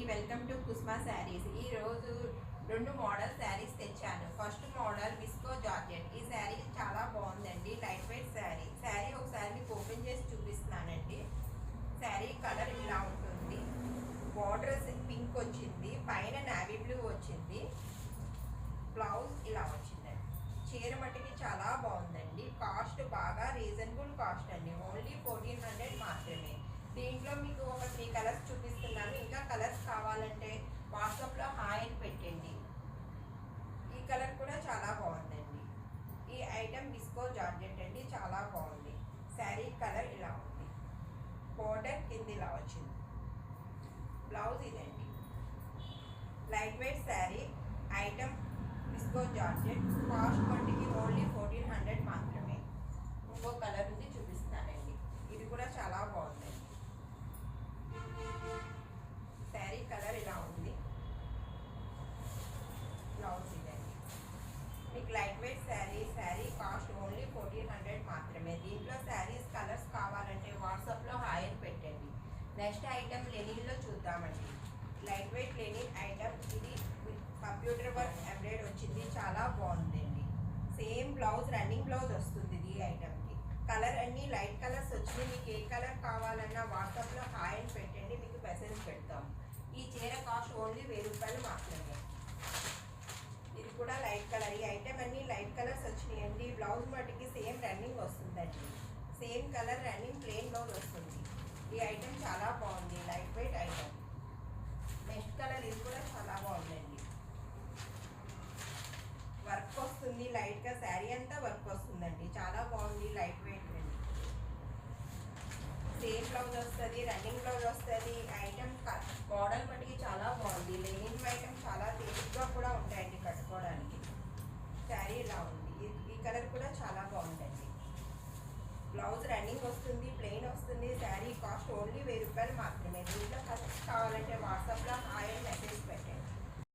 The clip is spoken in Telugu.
Welcome to కుస్మా saris. ఈ రోజు రెండు మోడల్ శారీస్ తెచ్చాను. First model visco georgette. ఈ శారీ చాలా బాగుందండి, లైట్ వెయిట్ శారీ. శారీ ఒకసారి మీకు ఓపెన్ చేసి చూపిస్తున్నానండి. శారీ కలర్ ఇలా ఉంటుంది. బార్డర్స్ పింక్ వచ్చింది, పైన నావీ బ్లూ వచ్చింది, బ్లౌజ్ ఇలా వచ్చిందండి. చీర మట్టికి చాలా బాగుందండి. కాస్ట్ బాగా రీజనబుల్ కాస్ట్ అండి, ఓన్లీ 1400 మాత్రమే. దీంట్లో మీకు ఒక 3 కలర్స్ చూపిస్తున్నాను. ఇంకా కలర్స్ కావాలంటే వాట్సాప్లో హాయ్ అని పెట్టండి. ఈ కలర్ కూడా చాలా బాగుందండి. ఈ ఐటమ్ విస్కో జార్జెట్ అండి, చాలా బాగుంది. శారీ కలర్ ఇలా ఉంది, బోర్డర్ కింద ఇలా వచ్చింది, బ్లౌజ్ ఇదండి. Light weight sari item visco georgette. Cost మట్టికి ఓన్లీ 1400 మాత్రమే. ఇంకో కలర్ ఉంది, చూపిస్తానండి. ఇది కూడా చాలా బాగుందండి. శారీ కలర్ ఇలా ఉంది, బ్లౌజ్ ఇదండి. మీకు light weight sari cost only 1400 మాత్రమే. దీంట్లో శారీస్ కలర్స్ కావాలంటే వాట్సాప్లో హాయ్ అని పెట్టండి. నెక్స్ట్ ఐటమ్ లెనిన్లో చూద్దామండి. Light weight Lenin item. ఇది కంప్యూటర్ వర్క్ ఎంబ్రాయిడరీ వచ్చింది, చాలా బాగుందండి. సేమ్ బ్లౌజ్, రన్నింగ్ బ్లౌజ్ వస్తుంది ఈ ఐటమ్కి. కలర్ అన్నీ లైట్ కలర్స్ వచ్చినాయి. మీకు ఏ కలర్ కావాలన్నా వాట్సాప్లో హాయ్ అని పెట్టండి, మీకు మెసేజ్ పెడతాం. ఈ చీర కాస్ట్ ఓన్లీ 1000 రూపాయలు మాత్రమే. ఇది కూడా లైట్ కలర్. ఈ ఐటమ్ అన్నీ లైట్ కలర్స్ వచ్చినాయండి. బ్లౌజ్ మటుకి సేమ్ రన్నింగ్ వస్తుందండి, same colour running plain blouse వస్తుంది. ఈ ఐటమ్ చాలా బాగుంది, light weight item. Next colour ఇది కూడా చాలా బాగుందండి. వర్క్ వస్తుంది లైట్గా, శారీ అంతా వర్క్ వస్తుందండి, చాలా బాగుంది, లైట్ వెయిట్ అండి. సేమ్ బ్లౌజ్ వస్తుంది, రన్నింగ్ బ్లౌజ్ వస్తుంది. ఐటమ్ మోడల్ మటుకి చాలా బాగుంది. లెనిన్ ఐటమ్ చాలా తేలిగ్గా కూడా ఉంటాయండి కట్టుకోవడానికి. శారీ ఇలా ఉంది. ఈ కలర్ కూడా చాలా బాగుందండి. బ్లౌజ్ రన్నింగ్ వస్తుంది, ప్లెయిన్ వస్తుంది. శారీ కాస్ట్ ఓన్లీ 1000 రూపాయలు మాత్రమే. దీంట్లో కలర్స్ కావాలంటే వాట్సాప్లో హాయ్ అని మెసేజ్ పెట్టండి.